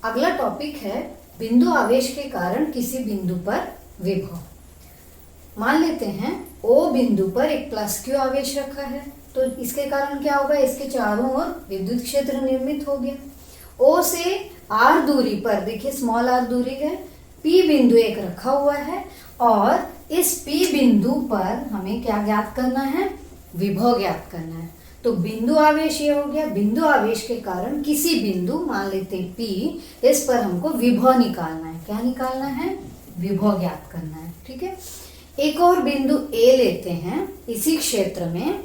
अगला टॉपिक है बिंदु आवेश के कारण किसी बिंदु पर विभव। मान लेते हैं O बिंदु पर एक प्लस Q आवेश रखा है, तो इसके कारण क्या होगा, इसके चारों ओर विद्युत क्षेत्र निर्मित हो गया। O से R दूरी पर, देखिए स्मॉल r दूरी है, P बिंदु एक रखा हुआ है और इस P बिंदु पर हमें क्या ज्ञात करना है, विभव ज्ञात करना है। तो बिंदु आवेश ये हो गया, बिंदु आवेश के कारण किसी बिंदु, मान लेते हैं P, इस पर हमको विभव निकालना है। क्या निकालना है, विभव ज्ञात करना है। ठीक है, एक और बिंदु A लेते हैं इसी क्षेत्र में,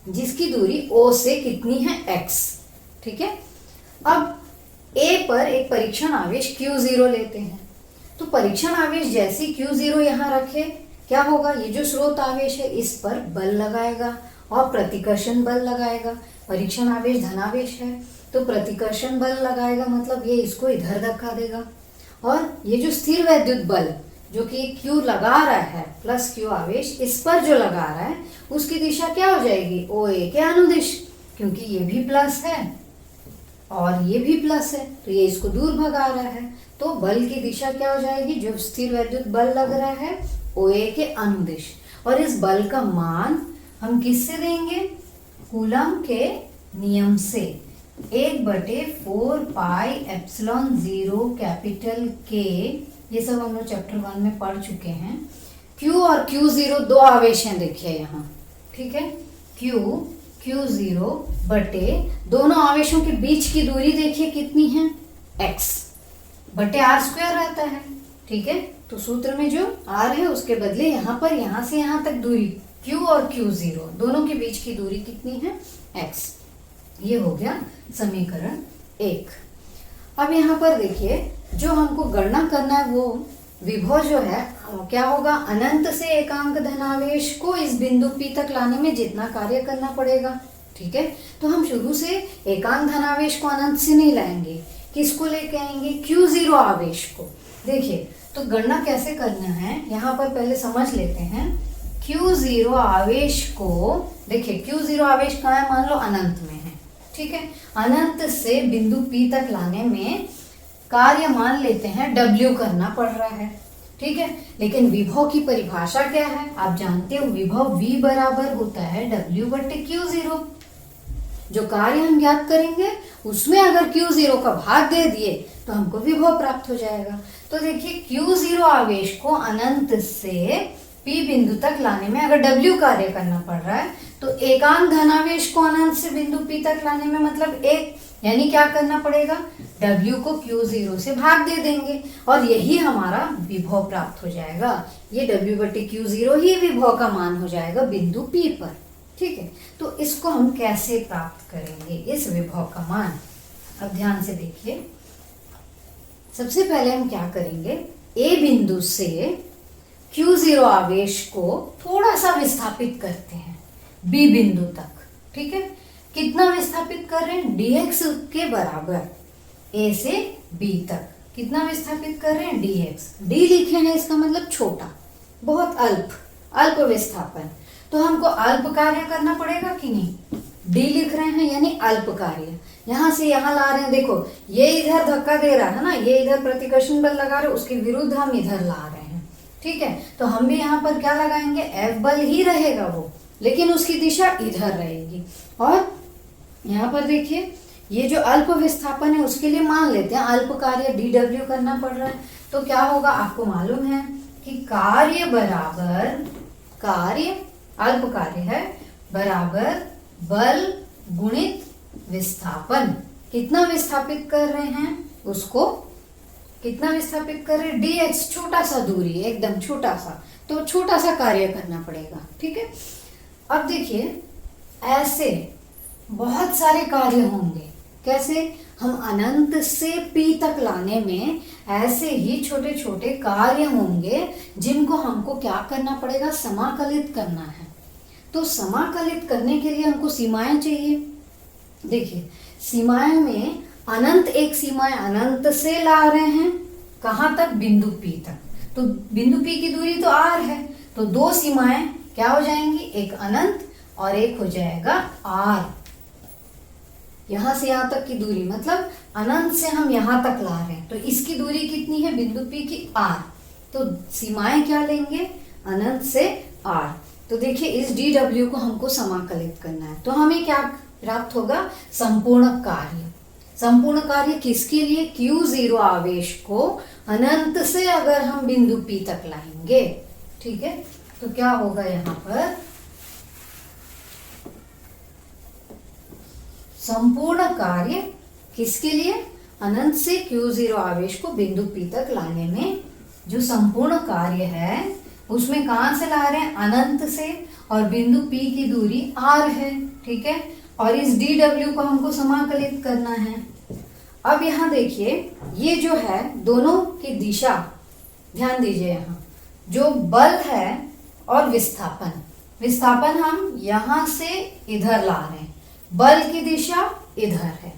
जिसकी दूरी O से कितनी है, x। ठीक है, अब A पर एक परीक्षण आवेश Q0 लेते हैं। तो परीक्षण आवेश जैसी Q0 यहाँ रखे, क्या होगा, ये जो स्रोत आवेश है इस पर बल लगाएगा और प्रतिकर्षण बल लगाएगा। परीक्षण आवेश धनावेश है तो प्रतिकर्षण बल लगाएगा, मतलब ये इसको इधर धक्का देगा। और ये जो स्थिर वैद्युत बल जो कि Q लगा रहा है, प्लस Q आवेश इस पर जो लगा रहा है, उसकी दिशा क्या हो जाएगी, OA के अनुदिश, क्योंकि ये भी प्लस है और ये भी प्लस है, तो ये इसको दूर भगा रहा है। तो बल की दिशा क्या हो जाएगी, जो स्थिर वैद्युत बल लग रहा है OA के अनुदिश। और इस बल का मान हम किससे देंगे, कूलम के नियम से, 1/4 पाई एप्सिलॉन 0 कैपिटल K, ये सब हम लोग चैप्टर 1 में पढ़ चुके हैं। Q और Q0 दो आवेश हैं, देखिए यहाँ। ठीक है, Q0 बटे दोनों आवेशों के बीच की दूरी देखिए कितनी है, x बटे r² रहता है। ठीक है, तो सूत्र में जो r है उसके बदले यहाँ पर यहाँ से यहाँ तक दूरी Q और Q0 दोनों के बीच की दूरी कितनी है, x। ये हो गया समीकरण 1। अब यहाँ पर देखिए, जो हमको गणना करना है वो विभव जो है क्या होगा, अनंत से एकांक धनावेश को इस बिंदु P तक लाने में जितना कार्य करना पड़ेगा। ठीक है, तो हम शुरू से एकांक धनावेश को अनंत से नहीं लाएंगे, किसको लेके आएंगे, Q0 आवेश को। देखिए, तो गणना कैसे करना है, यहाँ पर पहले समझ लेते हैं। Q0 आवेश को, देखिए Q0 आवेश कहाँ है, मान लो अनंत में है। ठीक है, अनंत से बिंदु P तक लाने में कार्य मान लेते हैं W करना पड़ रहा है। ठीक है, लेकिन विभव की परिभाषा क्या है, आप जानते हो, विभव V बराबर होता है W बटे Q0। जो कार्य हम ज्ञात करेंगे उसमें अगर Q0 का भाग दे दिए तो हमको विभव प्राप्त हो जाएगा। तो देखिए, Q0 आवेश को अनंत से P बिंदु तक लाने में अगर W कार्य करना पड़ रहा है, तो एकांक धनावेश को अनंत से बिंदु P तक लाने में मतलब 1, यानी क्या करना पड़ेगा, W को Q0 से भाग दे देंगे और यही हमारा विभव प्राप्त हो जाएगा। ये W बटे Q0 ही विभव का मान हो जाएगा बिंदु P पर। ठीक है, तो इसको हम कैसे प्राप्त करेंगे, इस विभव का मान। अब ध्यान से देखिए, सबसे पहले हम क्या करेंगे, A बिंदु से Q0 आवेश को थोड़ा सा विस्थापित करते हैं B बिंदु तक। ठीक है, कितना विस्थापित कर रहे हैं, dx के बराबर A से B तक कितना विस्थापित कर रहे हैं, dx। D लिखे हैं, इसका मतलब छोटा, बहुत अल्प विस्थापन। तो हमको अल्प कार्य करना पड़ेगा कि नहीं, D लिख रहे हैं यानी अल्प कार्य, यहाँ से यहाँ ला रहे हैं। देखो, ये इधर धक्का दे रहा है ना, ये इधर प्रतिकर्षण बल लगा रहे हैं, उसके विरुद्ध हम इधर ला रहे हैं। ठीक है, तो हम भी यहाँ पर क्या लगाएंगे, F बल ही रहेगा वो, लेकिन उसकी दिशा इधर रहेगी। और यहाँ पर देखिए, ये जो अल्प विस्थापन है उसके लिए मान लेते हैं अल्प कार्य dW करना पड़ रहा है। तो क्या होगा, आपको मालूम है कि कार्य बराबर, कार्य अल्प कार्य है बराबर बल गुणित विस्थापन। कितना विस्थापित कर रहे हैं उसको, कितना विस्थापित कर रहे हैं, dx, छोटा सा दूरी, एकदम छोटा सा, तो छोटा सा कार्य करना पड़ेगा। ठीक है, अब देखिए, ऐसे बहुत सारे कार्य होंगे। कैसे, हम अनंत से P तक लाने में ऐसे ही छोटे छोटे कार्य होंगे जिनको हमको क्या करना पड़ेगा, समाकलित करना है। तो समाकलित करने के लिए हमको सीमाएं चाहिए। देखिए, सीमाएं में अनंत, एक सीमा अनंत से ला रहे हैं, कहाँ तक, बिंदु P तक। तो बिंदु P की दूरी तो R है, तो दो सीमाएं क्या हो जाएंगी, एक अनंत और एक हो जाएगा R। यहाँ से यहाँ तक की दूरी, मतलब अनंत से हम यहाँ तक ला रहे हैं, तो इसकी दूरी कितनी है बिंदु P की r। तो सीमाएं क्या लेंगे, अनंत से r। तो देखिए इस dw को हमको समाकलित करना है, तो हमें क्या प्राप्त होगा, संपूर्ण कार्य। संपूर्ण कार्य किसके लिए, q0 आवेश को अनंत से अगर हम बिंदु P तक लाएंगे, ठीक है। तो क्या होगा यहाँ पर, संपूर्ण कार्य किसके लिए, अनंत से q0 आवेश को बिंदु P तक लाने में जो संपूर्ण कार्य है उसमें कहां से ला रहे हैं, अनंत से, और बिंदु P की दूरी r है, ठीक है। और इस dw को हमको समाकलित करना है। अब यहाँ देखिए ये जो है दोनों की दिशा, ध्यान दीजिए यहाँ जो बल है और विस्थापन, विस्थापन हम यहाँ से इधर ला रहे हैं, बल की दिशा इधर है,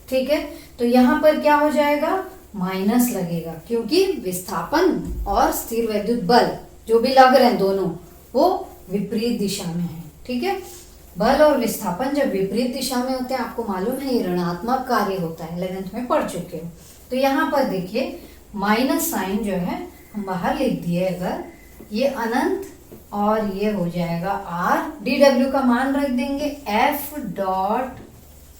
ठीक है। तो यहाँ पर क्या हो जाएगा, माइनस लगेगा, क्योंकि विस्थापन और स्थिर वैद्युत बल जो भी लग रहे हैं दोनों वो विपरीत दिशा में है, ठीक है। बल और विस्थापन जब विपरीत दिशा में होते हैं, आपको मालूम है ये ऋणात्मक कार्य होता है, 11th में पढ़ चुके हो। तो यहाँ पर देखिए माइनस साइन जो है हम बाहर लिख दिए, अगर ये अनंत और ये हो जाएगा r, dw का मान रख देंगे f डॉट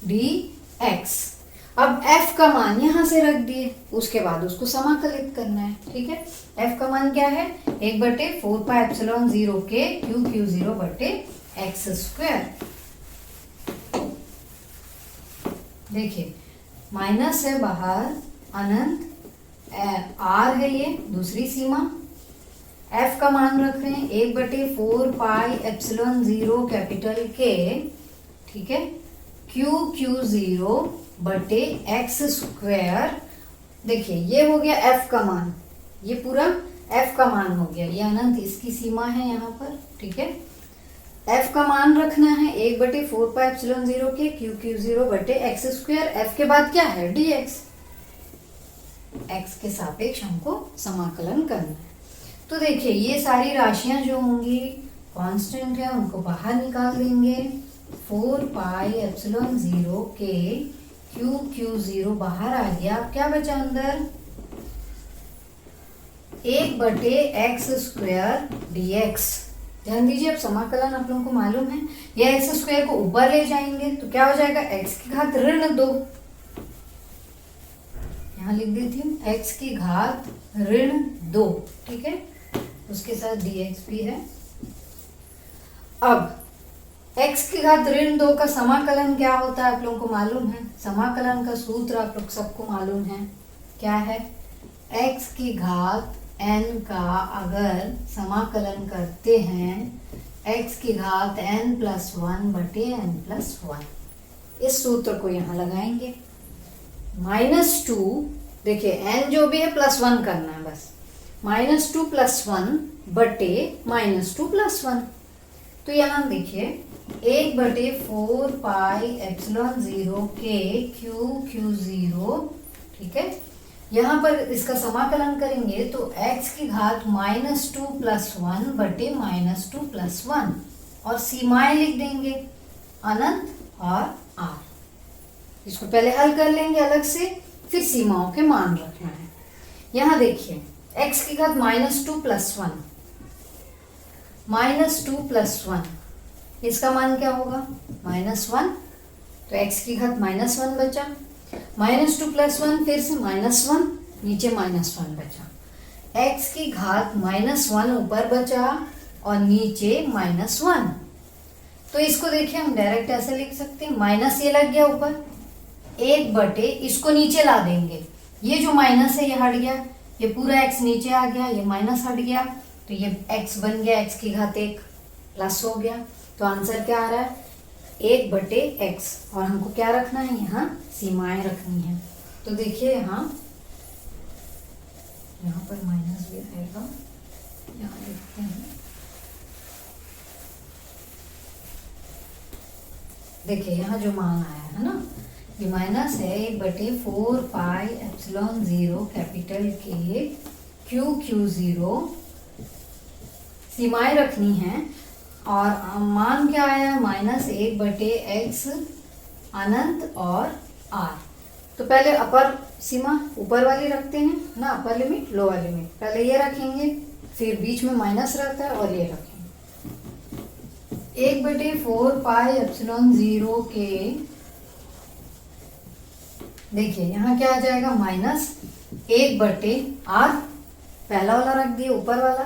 dx। अब f का मान यहाँ से रख दिए, उसके बाद उसको समाकलित करना है, ठीक है। f का मान क्या है, 1/4πε0 के q0 बटे x स्क्वायर। देखिए माइनस है बाहर, अनंत r है ये दूसरी सीमा, f का मान रख रहे हैं 1/4πε0 कैपिटल के, ठीक है, q0 बटे x स्क्वायर। देखिए ये हो गया f का मान, ये पूरा f का मान हो गया, ये अनंत इसकी सीमा है यहाँ पर, ठीक है। f का मान रखना है 1/4πε0 के q0 बटे x स्क्वायर। f के बाद क्या है, dx, x के सापेक्ष हमको समाकलन करना है। तो देखिए ये सारी राशियां जो होंगी कांस्टेंट है, उनको बाहर निकाल देंगे, 4πε0 के q0 बाहर आ गया, क्या बचा अंदर, 1/x स्क्वायर dx। ध्यान दीजिए अब समाकलन आप लोगों को मालूम है, या x स्क्वायर को ऊपर ले जाएंगे तो क्या हो जाएगा, x की घात ऋण 2, यहाँ लिख देती हूँ x की घात ऋण 2, ठीक है, उसके साथ dx भी है। अब x की घात ऋण 2 का समाकलन क्या होता है आप लोगों को मालूम है, समाकलन का सूत्र आप लोग सबको मालूम है, क्या है, x की घात n का अगर समाकलन करते हैं, x की घात n+1 बटे n+1, इस सूत्र को यहाँ लगाएंगे। -2, देखिए n जो भी है +1 करना है बस, -2 + 1 बटे -2 + 1। तो यहाँ देखिए 1/4πε0 के q0, ठीक है, यहाँ पर इसका समाकलन करेंगे तो x की घात -2 + 1 बटे -2 + 1, और सीमाएं लिख देंगे अनंत और r। इसको पहले हल कर लेंगे अलग से, फिर सीमाओं के मान रखना है। यहाँ देखिए x की घात -2 + 1, -2 + 1, इसका मान क्या होगा, -1, तो x की घात -1 बचा, -2 + 1 फिर से -1, नीचे -1 बचा, x की घात -1 ऊपर बचा और नीचे -1। तो इसको देखिए हम डायरेक्ट ऐसे लिख सकते हैं, माइनस ये लग गया ऊपर, 1 बटे इसको नीचे ला देंगे, ये जो माइनस है ये हट गया, ये पूरा x नीचे आ गया, ये माइनस हट गया, तो ये x बन गया, x की घात 1 प्लस हो गया। तो आंसर क्या आ रहा है, 1/x, और हमको क्या रखना है, यहाँ सीमाएं रखनी है। तो देखिए यहाँ पर माइनस भी आएगा, यहाँ लिखते हैं, देखिए यहाँ जो मान आया है ना, ये माइनस है 1/4πε0 कैपिटल के q0, सीमाएं रखनी है, और मान क्या आया, -1/x अनंत और आर। तो पहले अपर सीमा ऊपर वाली रखते हैं ना, अपर लिमिट लोअर लिमिट। पहले ये रखेंगे, फिर बीच में माइनस रहता है और ये रखेंगे। 1/4 पाई एप्सिलॉन 0 के, देखिए यहाँ क्या आ जाएगा, -1/r, पहला वाला रख दिए ऊपर वाला,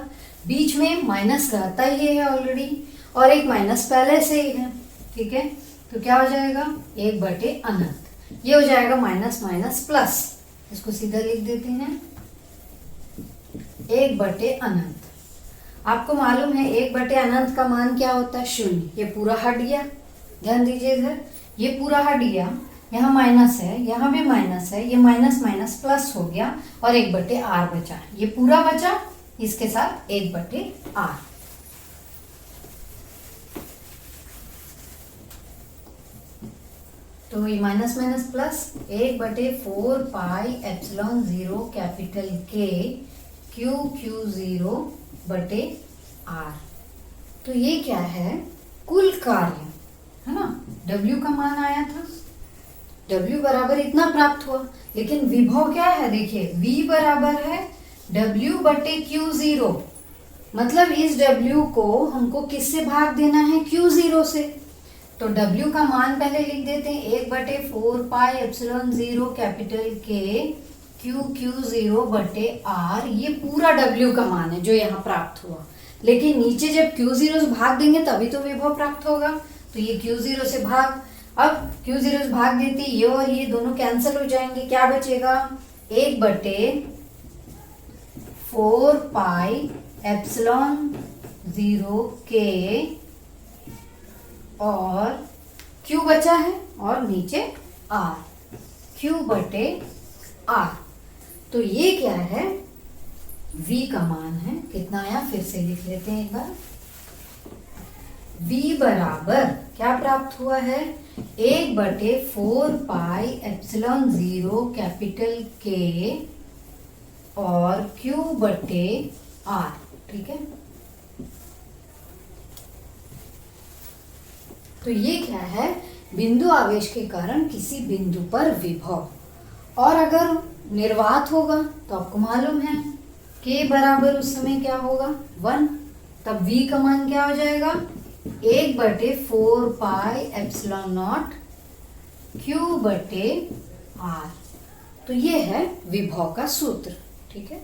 बीच में माइनस रहता ही है ऑलरेडी और एक माइनस पहले से ही है, ठीक है। तो क्या हो जाएगा, 1/अनंत, ये हो जाएगा माइनस माइनस प्लस, इसको सीधा लिख देते हैं 1/अनंत। आपको मालूम है 1/अनंत का मान क्या होता है, 0। ये पूरा हट गया, ध्यान दीजिए इधर, ये पूरा हट गया, यहाँ माइनस है, यहाँ भी माइनस है, ये माइनस माइनस प्लस हो गया और 1/r बचा, ये पूरा बचा, इसके साथ 1/r। तो ये minus minus plus, 1/4 pi epsilon 0 capital के Q0/r। तो ये क्या है, कुल कार्य है ना, W का मान आया था, W बराबर इतना प्राप्त हुआ, लेकिन विभव क्या है, देखिए V बराबर है W/Q0, मतलब इस W को हमको किससे भाग देना है, Q0 से। तो W का मान पहले लिख देते हैं 1/4 पाई एप्सिलॉन 0 कैपिटल के Q0/r, ये पूरा W का मान है जो यहाँ प्राप्त हुआ, लेकिन नीचे जब Q0 से भाग देंगे तभी तो विभव प्राप्त होगा। तो ये Q0 से भाग, अब Q0 से भाग देते ये और ये दोनों कैंसिल हो जाएंगे, क्या बचेगा, 1/4 पाई एप्सिलॉन 0 के, और Q बचा है और नीचे R, Q/r। तो ये क्या है, V का मान है, कितना आया फिर से लिख लेते हैं एक बार, V बराबर क्या प्राप्त हुआ है, 1/4 पाई एप्सिलॉन 0 कैपिटल के और Q/r, ठीक है। तो ये क्या है, बिंदु आवेश के कारण किसी बिंदु पर विभव, और अगर निर्वात होगा तो आपको मालूम है K बराबर उस समय क्या होगा, 1, तब V का मान क्या हो जाएगा, 1/4 पाई एप्सिलॉन नॉट Q/r। तो ये है विभव का सूत्र, ठीक है।